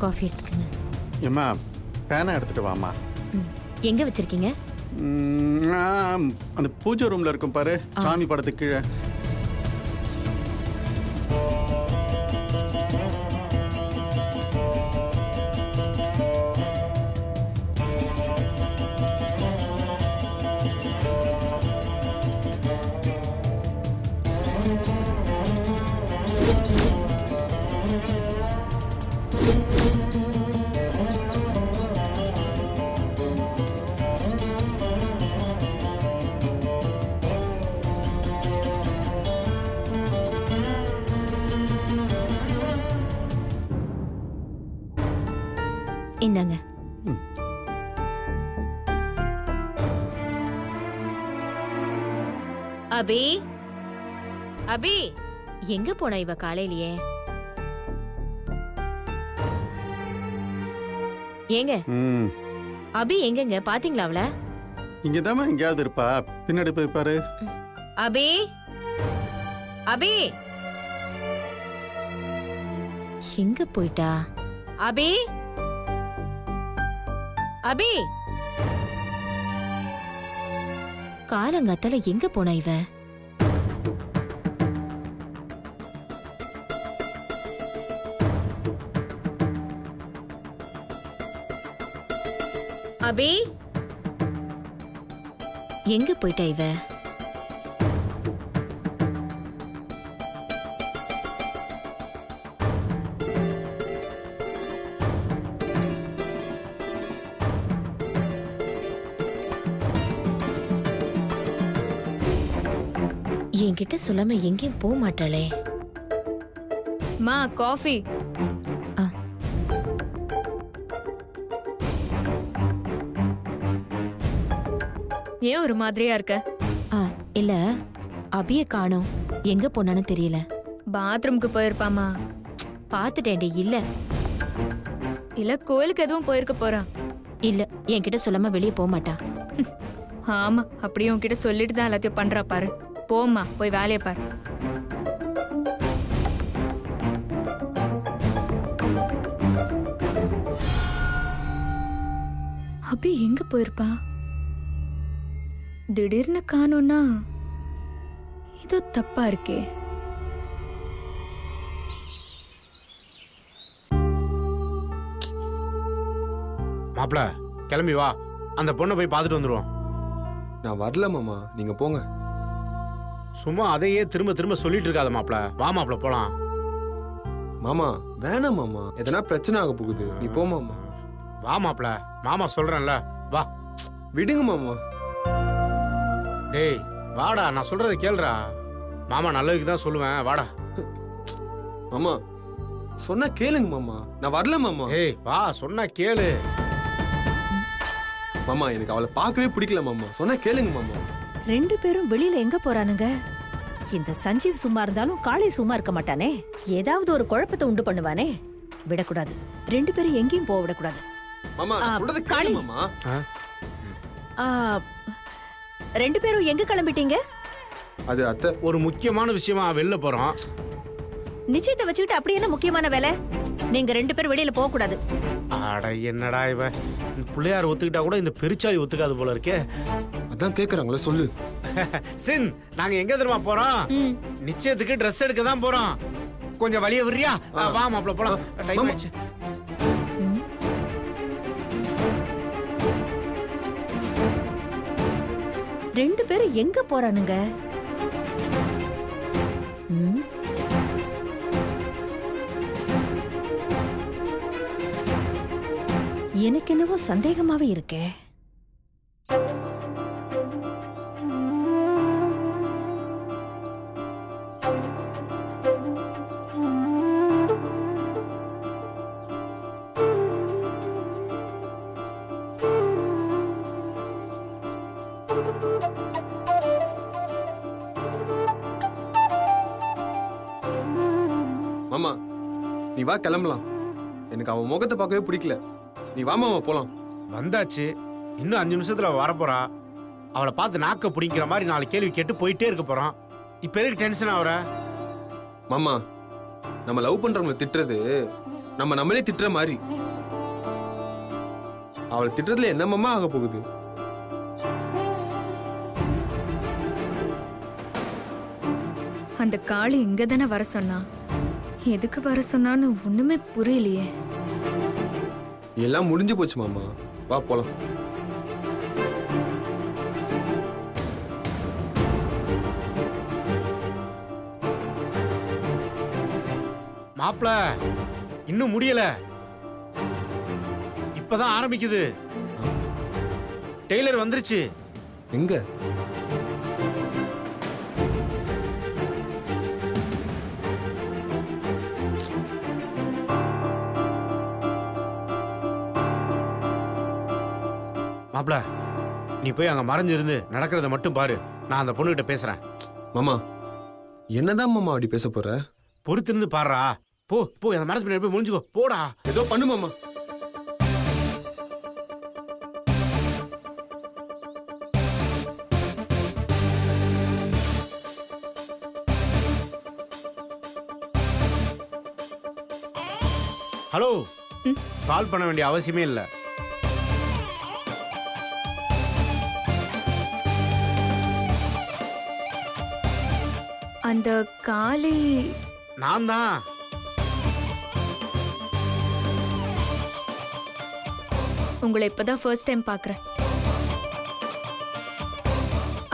Coffee எடுத்துக்கங்க. ஏம்மா பேனா எடுத்துட்டு வாமா. எங்க வச்சிருக்கீங்க? அந்த பூஜை ரூம்ல இருக்கும் பாரு, சாமி படத்துக்கு கீழே. இந்தாங்க. அபி, அபி, எங்க போனா இவ காலையிலேயே? ஏங்க அபி எங்கங்க பாத்தீங்களா அவள? இங்கதாம்மா எங்கேயாவது இருப்பா, பின்னாடி போய் பாரு. அபி, அபி எங்க போயிட்டா? அபி, அபி காலங்காத்தால எங்க போனா இவ? அபி எங்க போயிட்டா இவ? என்கிட்ட சொல்லாம எங்கேயும் போக மாட்டாளே. மா காஃபி. ஏன் ஒரு மாதிரியா இருக்க? இல்ல, அபிய காணோம், எங்க போனான்னு தெரியல. பாத்ரூம்க்கு போயிருப்பாமா. பாத்துட்டேன்டி. இல்ல இல்ல கோயிலுக்கு எதுவும் போயிருக்க போறா. இல்ல, என்கிட்ட சொல்லாம வெளியே போக மாட்டா. ஆமா, அப்படியே உன்கிட்ட சொல்லிட்டு தான் எல்லாத்தையும் பண்றா பாரு. போம்மா, போய் வேலையை பாரு. அபி எங்க போயிருப்பா? திடீர்னு காணோம்னா ஏதோ தப்பா இருக்கே. மாப்பிள கிளம்பி வா, அந்த பொண்ணை போய் பார்த்துட்டு வந்துருவோம். நான் வரல மாமா, நீங்க போங்க. சும்மா அதையே திரும்ப திரும்ப சொல்லிட்டு இருக்காத மாப்பிள. வா மாப்பிள போலாம். மாமா வேணாம் மாமா, எதனா பிரச்சனை ஆக போகுது, நீ போ மாமா. வா மாப்பிள, மாமா சொல்றேன்ல, வா. விடுங்க மாமா. டேய் வாடா, நான் சொல்றதை கேளுடா. மாமா நல்லதுக்கு தான் சொல்லுவேன், வாடா. மாமா சொன்னா கேளுங்க மாமா, நான் வரல மாமா. ஏய் வா, சொன்னா கேளு. மாமா எனக்கு அவளை பார்க்கவே பிடிக்கல மாமா, சொன்னா கேளுங்க மாமா. ரெண்டு பேரும் வெளியில எங்க போறானுங்க? இந்த சஞ்சீவ் சும்மா இருந்தாலும் காளி சும்மா இருக்க மாட்டானே, ஏதாவது ஒரு குழப்பத்தை உண்டு பண்ணுவானே. விடக்கூடாது, ரெண்டு பேரும் எங்கேயும் போக விடக்கூடாது. மாமா சொல்றத கேளு மாமா. ரெண்டு பேரும் எங்க கிளம்பிட்டீங்க? அது அத்தை, ஒரு முக்கியமான விஷயமா வெளில போறோம். நிச்சயத்தை வச்சுக்கிட்டு அப்படி என்ன முக்கியமான வேலை? நீங்க ரெண்டு பேரும் வெளியில போக கூடாது. அட என்னடா இவ, இந்த பிள்ளையார் ஒத்துக்கிட்டா கூட இந்த பெருச்சாளி ஒத்துக்காது போல இருக்கே. அதான் கேக்குறாங்களே, சொல்லு. சின், நாங்க எங்க தெரியுமா போறோம்? நிச்சயத்துக்கு ட்ரெஸ் எடுக்க தான் போறோம். கொஞ்சம் வழிய விடுறியா? வா மாப்ள போலாம், டைம் ஆயிடுச்சு. ரெண்டு பேரும் எங்க போறானுங்க? எனக்கு என்னவோ சந்தேகமாவே இருக்கே. மாமா நீ வா, கிளம்பலாம். எனக்கு அவன் முகத்தை பார்க்கவே பிடிக்கல. நீ வா மாமா, போலாம். வந்தாச்சு, இன்னும் 5 நிமிஷத்துல வரப்போறா. அவளை பார்த்து நாக்க பிடிக்கிற மாதிரி 4 கேள்வி கேட்டு போயிட்டே இருக்க போறோம். இப்ப எதுக்கு டென்ஷன் ஆகுற? மாமா நம்ம லவ் பண்றவங்களை திட்டுறது நம்மளே திட்டுற மாதிரி. அவளை திட்டுறதுல என்னமாமா ஆக போகுது? அந்த காளி இங்க தானே வர சொன்னா, எதுக்கு வர சொன்னான்னு ஒண்ணுமே புரியலையே. எல்லாம் முடிஞ்சு போச்சு மாமா, வா போலாம். மாப்ள இன்னும் முடியல, இப்பதான் ஆரம்பிக்குது. டெய்லர் வந்துருச்சு. எங்க? மாப்ள நீ போய் அங்க மறைஞ்சிருந்து நடக்கிறத மட்டும் பாரு, நான் அந்த பொண்ணுகிட்ட பேசுறேன். மாமா என்னதான் மாமா அப்படி பேச போற? பொறுத்திருந்து பாடுறா. போ போ, அந்த மரத்து பின்னாடி போய் முடிஞ்சுக்கோ, போடா. ஏதோ பண்ணு மாமா. ஹலோ, கால் பண்ண வேண்டிய அவசியமே இல்லை. அந்த காளி நான் தான். உங்களை இப்பதான் ஃபர்ஸ்ட் டைம் பாக்குறேன்.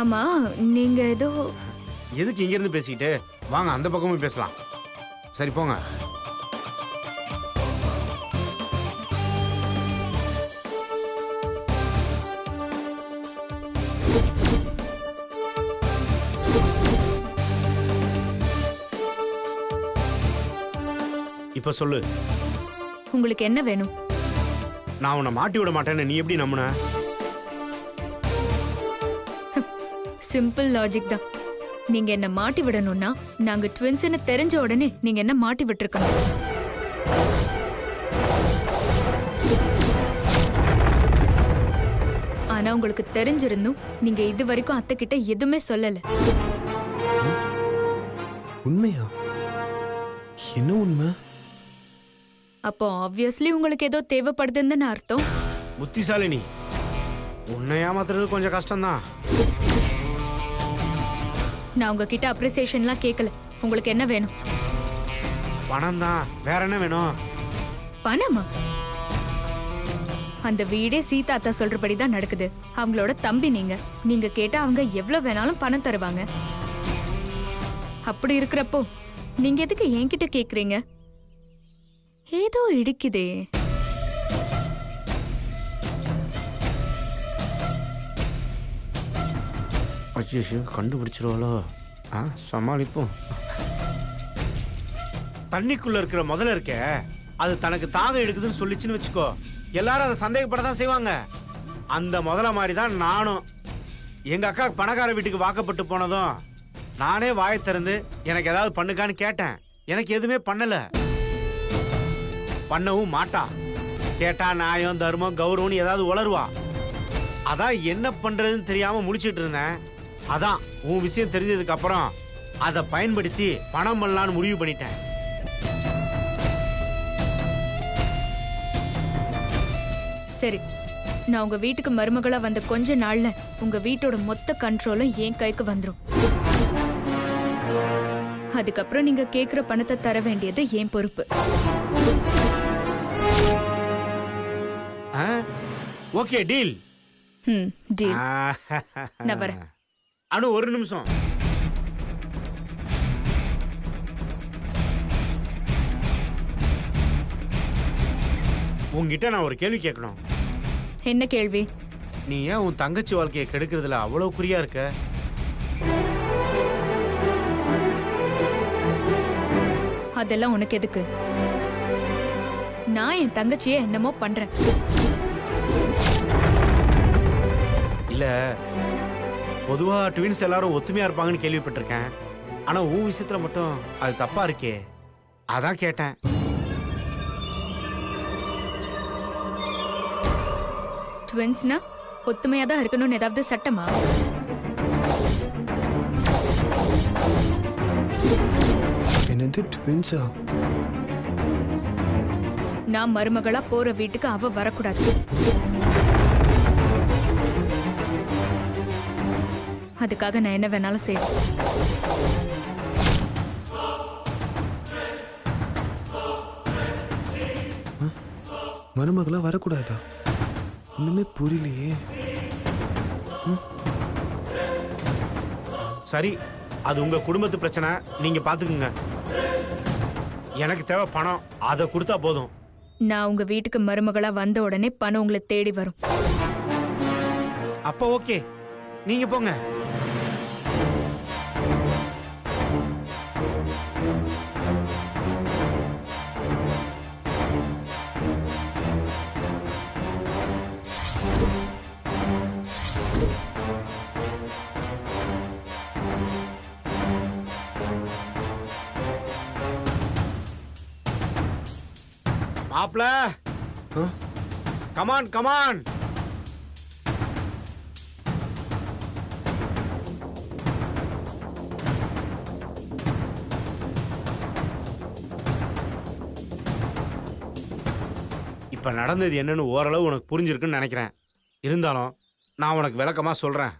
ஆமா, நீங்க ஏதோ எதுக்கு இங்க இருந்து பேசிக்கிட்டு? வாங்க அந்த பக்கமும் பேசலாம். சரி போங்க. இப்ப சொல்லு, உங்களுக்கு என்ன வேணும்? நான் உன்னை மாட்டி விட மாட்டேன்னு நீ எப்படி நம்புன? சிம்பிள் லாஜிக் தான். நீங்க என்ன மாட்டி விடணும்னா நாங்க ட்வின்ஸ்னு தெரிஞ்ச உடனே நீங்க என்ன மாட்டி விட்டுருக்கணும். ஆனா உங்களுக்கு தெரிஞ்சிருந்தும் நீங்க இது வரைக்கும் அத்தை கிட்ட எதுவுமே சொல்லல. உண்மையா? என்ன உண்மை? அப்போ ஆப்வியஸ்லி உங்களுக்கு ஏதோ தேவைப்படுதுன்னு அர்த்தம். புத்திசாலினி, உன்னை ஏமாத்துறது கொஞ்சம் கஷ்டம்தான். நான் உங்ககிட்ட அப்ரிசியேஷன்லாம் கேட்கல. உங்களுக்கு என்ன வேணும்? பணம் தான், வேற என்ன வேணும்? பணமா? அந்த வீடே சீதா அத்தா சொல்றபடி தான் நடக்குது. அவங்களோட தம்பி நீங்க. நீங்க கேட்டா அவங்க எவ்வளவு வேணாலும் பணம் தருவாங்க. அப்படி இருக்கிறப்போ நீங்க எதுக்கு என்கிட்ட கேக்குறீங்க? ஏதோ இடிக்குதே. அச்சோ, கண்டுபிடிச்சிருவாளோ? சமாளிப்போம். தண்ணிக்குள்ள இருக்கிற முதல்ல இருக்க, அது தனக்கு தாகம் எடுக்குதுன்னு சொல்லிச்சுன்னு வச்சுக்கோ, எல்லாரும் அதை சந்தேகப்படதான் செய்வாங்க. அந்த முதல்ல மாதிரி தான் நானும். எங்க அக்கா பணக்கார வீட்டுக்கு வாக்கப்பட்டு போனதும் நானே வாயை திறந்து எனக்கு ஏதாவது பண்ணுக்கான்னு கேட்டேன். எனக்கு எதுவுமே பண்ணல, பண்ணவும் மாட்டா. கேட்டா நியாயம் தர்மம் கௌரவம்னு ஏதாவது உளருவா. அதான் என்ன பண்றதுன்னு தெரியாம முழிச்சிட்டு இருந்தேன். அதான் உன் விஷயம் தெரிஞ்சதுக்கு அப்புறம் அதை பயன்படுத்தி பணம் பண்ணலான்னு முடிவு பண்ணிட்டேன். சரி, நான் உங்க வீட்டுக்கு மருமகளா வந்த கொஞ்ச நாள்ல உங்க வீட்டோட மொத்த கண்ட்ரோலும் என் கைக்கு வந்துரும். அதுக்கப்புறம் நீங்க கேக்குற பணத்தை தர வேண்டியது என் பொறுப்பு. Okay, deal. டீல். நான் வரேன். அனு, ஒரு நிமிஷம். உங்ககிட்ட நான் ஒரு கேள்வி கேட்கணும். என்ன கேள்வி? நீ ஏன் உன் தங்கச்சி வாழ்க்கையை கெடுக்கிறதுல அவ்வளவு குறியா இருக்க? அதெல்லாம் உனக்கு எதுக்கு? நான் என் தங்கச்சியை என்னமோ பண்றேன். இல்ல, பொதுவா ட்வின்ஸ் எல்லாரும் ஒத்துமையா இருப்பாங்கன்னு கேள்விப்பட்டிருக்கேன். ஆனா உன் விஷயத்துல மட்டும் அது தப்பா இருக்கே, அதான் கேட்டேன். ட்வின்ஸ்னா ஒத்துமையா தான் இருக்கணும்னு ஏதாவது சட்டமா? என்ன என்னது ட்வின்ஸா? நான் மருமகளா போற வீட்டுக்கு அவ வரக்கூடாது. அதுக்காக நான் என்ன வேணாலும் செய்வேன். மருமகளா வரக்கூடாதா? ஒண்ணுமே புரியலையே. சரி, அது உங்க குடும்பத்து பிரச்சனை, நீங்க பாத்துக்குங்க. எனக்கு தேவை பணம், அதை கொடுத்தா போதும். நான் உங்க வீட்டுக்கு மருமகளா வந்த உடனே பணம் உங்களை தேடி வரும். அப்ப ஓகே, நீங்க போங்க. மாப்ள, கமான் கமான். இப்ப நடந்தது என்னன்னு ஓரளவு உனக்கு புரிஞ்சிருக்குன்னு நினைக்கிறேன். இருந்தாலும் நான் உனக்கு விளக்கமா சொல்றேன்.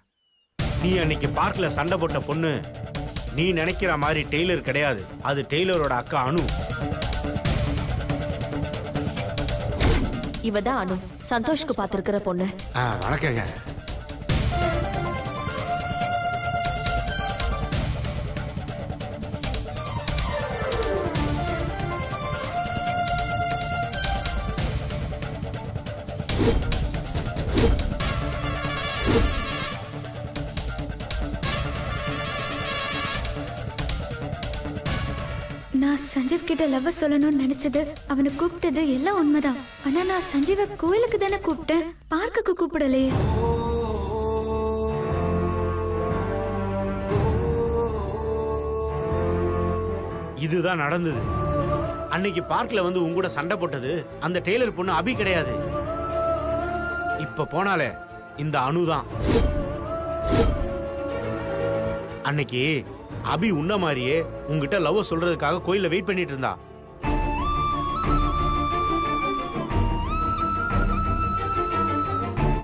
நீ அன்னைக்கு பார்க்ல சண்டை போட்ட பொண்ணு நீ நினைக்கிற மாதிரி டெய்லர் கிடையாது. அது டெய்லரோட அக்கா அனு. இவதான் அனு, சந்தோஷ்க்கு பாத்திருக்கிற பொண்ணு. வணக்கங்க. நான் சஞ்சீவ் கிட்ட லவ் சொல்லணும்னு நினைச்சது, அவனை கூப்பிட்டது எல்லாம் உண்மைதான். ஆனா நான் சஞ்சீவ கோயிலுக்கு தானே கூப்பிட்டேன், பார்க்குக்கு கூப்பிடலையே. இதுதான் நடந்தது. அன்னைக்கு பார்க்ல வந்து உங்க கூட சண்டை போட்டது அந்த டெய்லர் பொண்ணு அபி கிடையாது. இப்ப போனாலே இந்த அனுதான். அன்னைக்கு அபி உன்ன மாதிரியே உங்ககிட்ட லவ் சொல்றதுக்காக கோயில்ல வெயிட் பண்ணிட்டு இருந்தா.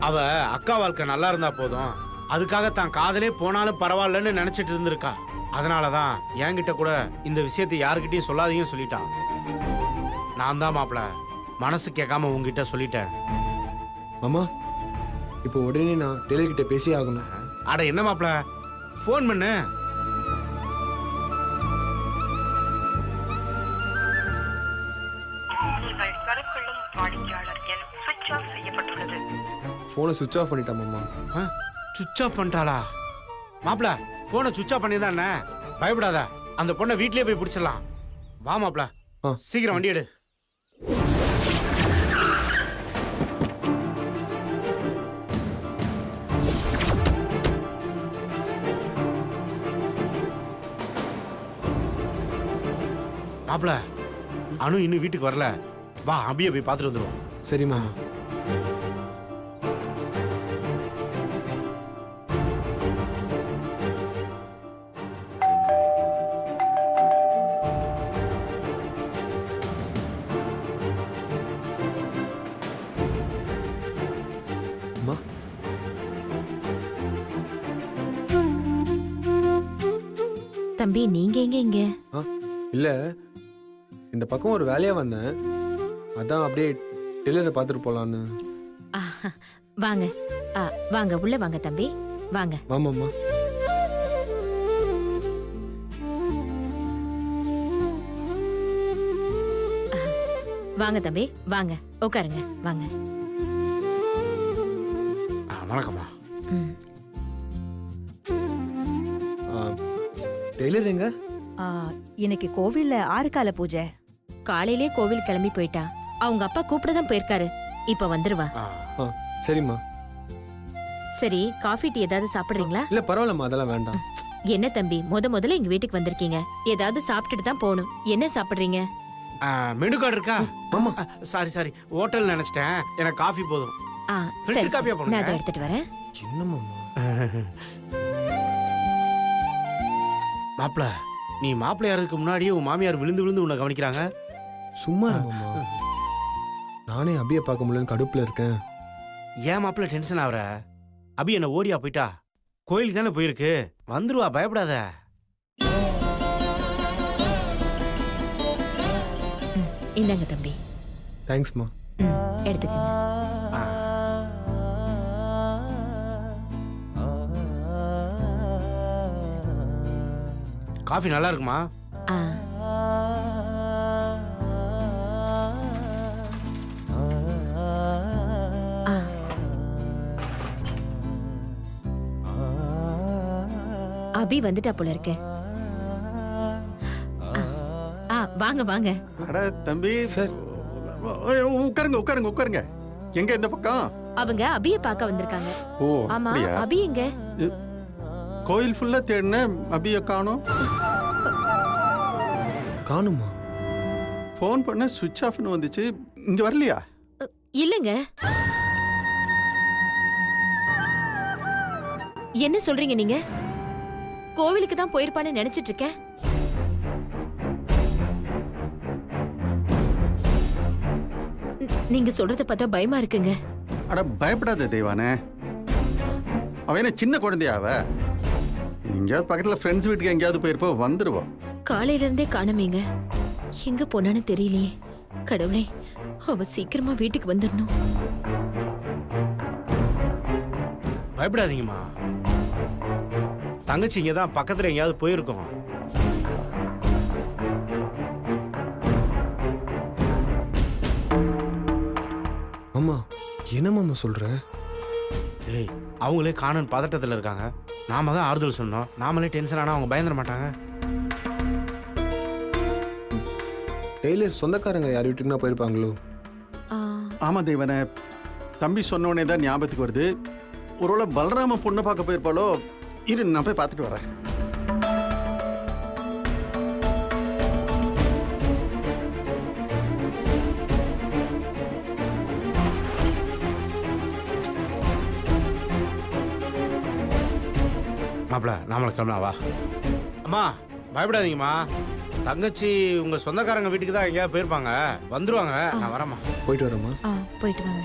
அவ அக்கா வாழ்க்கை நல்லா இருந்தா போதும், அதுக்காக தான் காதலே போனாலும் பரவாயில்லன்னு நினைச்சிட்டு இருந்திருக்கா. அதனாலதான் என்கிட்ட கூட இந்த விஷயத்தை யாருக்கிட்டையும் சொல்லாதீங்கன்னு சொல்லிட்டான். நான் தான் மாப்பிள மனசு கேட்காம உங்ககிட்ட சொல்லிட்டேன். மாமா, இப்போ உடனே நான் டெய்லர் கிட்ட பேசி ஆகணும். அட என்ன மாப்பிள, ஃபோன் பண்ணு. போனை சுவிட்ச் ஆஃப் பண்ணிட்டா மாமா. சுவிட்ச் ஆஃப் பண்ணிட்டாளா? மாப்பிள போனை சுவிட்ச் ஆஃப் பண்ணிதான் பயப்படாத, அந்த பொண்ணை வீட்லயே போய் பிடிச்சிடலாம். வா மாப்பிள, சீக்கிரம் வண்டி எடு. மாப்பிள அனு இன்னும் வீட்டுக்கு வரல, வா அபியை போய் பார்த்துட்டு வந்துடுவோம். சரி மாமா. தம்பி, நீங்க எங்க இங்க? இல்ல, இந்த பக்கம் ஒரு வேலையா வந்தேன், அதான் அப்படியே டெய்லரை பார்த்துட்டு போலான்னு. வாங்க வாங்க, உள்ள வாங்க தம்பி, வாங்க. வாமாம்மா. வாங்க தம்பி, வாங்க உட்காருங்க, வாங்க. வணக்கம்மா. டெய்லர் எங்க? இன்னைக்கு கோவில்ல ஆறுகால பூஜை. காலையிலே கோவில் கிளம்பி போயிட்டா. அவங்க அப்பா கூப்பிட தான் போயிருக்காரு, இப்ப வந்துருவா. சரிம்மா. சரி, காஃபி டீ ஏதாவது சாப்பிடுறீங்களா? இல்ல பரவாயில்லம்மா, அதெல்லாம் வேண்டாம். என்ன தம்பி, முதல்ல எங்க வீட்டுக்கு வந்திருக்கீங்க, ஏதாவது சாப்பிட்டுட்டு தான் போகணும். என்ன சாப்பிடுறீங்க? மெனு கார்டு இருக்கா? ஆமா. சாரி, ஹோட்டல் நினைச்சிட்டேன். எனக்கு காஃபி போதும். சரி, காப்பியா போடுங்க. நான் அதை எடுத்துட்டு வரேன். என்னம்மா மாப்பிள நீ மாப்பிள்ளையாருக்கு முன்னாடியே உன் மாமியார் விழுந்து விழுந்து உன்னை கவனிக்கிறாங்க. சும்மா இரு மாமா. நானே அபியை பார்க்க முடியலன்னு கடுப்புல இருக்கேன். ஏன் மாப்பிள்ளை டென்ஷன் ஆகுற? அபி என்ன ஓடியா போயிட்டா? கோயிலுக்கு தானே போயிருக்கு, வந்துருவா, பயப்படாத. இந்தாங்க தம்பி. தேங்க்ஸ்மா. எடுத்துக்கங்க. காஃபி நல்லா இருக்குமா? ஆ. ஆ. அபி வந்துட்டா போல இருக்கு. வாங்க வாங்க. அட தம்பி சார். உட்காருங்க உட்காருங்க உட்காருங்க. எங்க இந்த பக்கம்? அவங்க அபிய பார்க்க வந்திருக்காங்க. ஓ ஆமா, அப்படியா? அபி எங்க? கோயில் ஃபுல்லா தேடினேன், அபிய காணோம். காணுமா? ஃபோன் பண்ண சுவிட்ச் ஆஃப்னு வந்துச்சு. இங்க வரலையா? இல்லங்க. என்ன சொல்றீங்க நீங்க? கோவிலுக்கு தான் போயிருப்பான்னு நினைச்சிட்டு இருக்கேன். நீங்க சொல்றத பார்த்தா பயமா இருக்குங்க. அட பயப்படாத தெய்வானே. அவ என்ன சின்ன குழந்தையா அவ? எங்கேயாவது பக்கத்துல ஃப்ரெண்ட்ஸ் வீட்டுக்கு எங்கேயாவது போயிருப்போம், வந்துடுவோம். காலையில இருந்தே காணமேங்க. எங்க போனான்னு தெரியலையே. கடவுளே, அவ சீக்கிரமா வீட்டுக்கு வந்துடணும். பயப்படாதீங்கம்மா. தங்கச்சி இங்க தான் பக்கத்துல எங்கேயாவது போயிருக்கோம். மாமா என்ன மாமா சொல்ற? ஏய், அவங்களே காணன் பதட்டத்தில் இருக்காங்க. நாம தான் ஆறுதல் சொன்னோம். நாமளே டென்ஷன் ஆனா அவங்க பயந்துட மாட்டாங்க. டெய்லர் சொந்தக்காரங்க யார் வீட்டுக்குன்னா போயிருப்பாங்களோ? ஆமா தெய்வானே, தம்பி சொன்னோடனே தான் ஞாபகத்துக்கு வருது. ஒருவேளை பலராம பொண்ணை பார்க்க போயிருப்பாளோ? இரு, நான் போய் பார்த்துட்டு வரேன். மாப்பிள, நாமளை கிளம்பலாம் வா. அம்மா பயப்படாதீங்கம்மா. தங்கச்சி உங்க சொந்தக்காரங்க வீட்டுக்கு தான் எங்கேயாவது போயிருப்பாங்க, வந்துருவாங்க. நான் வரேம்மா. போயிட்டு வரேம்மா. போயிட்டு வாங்க.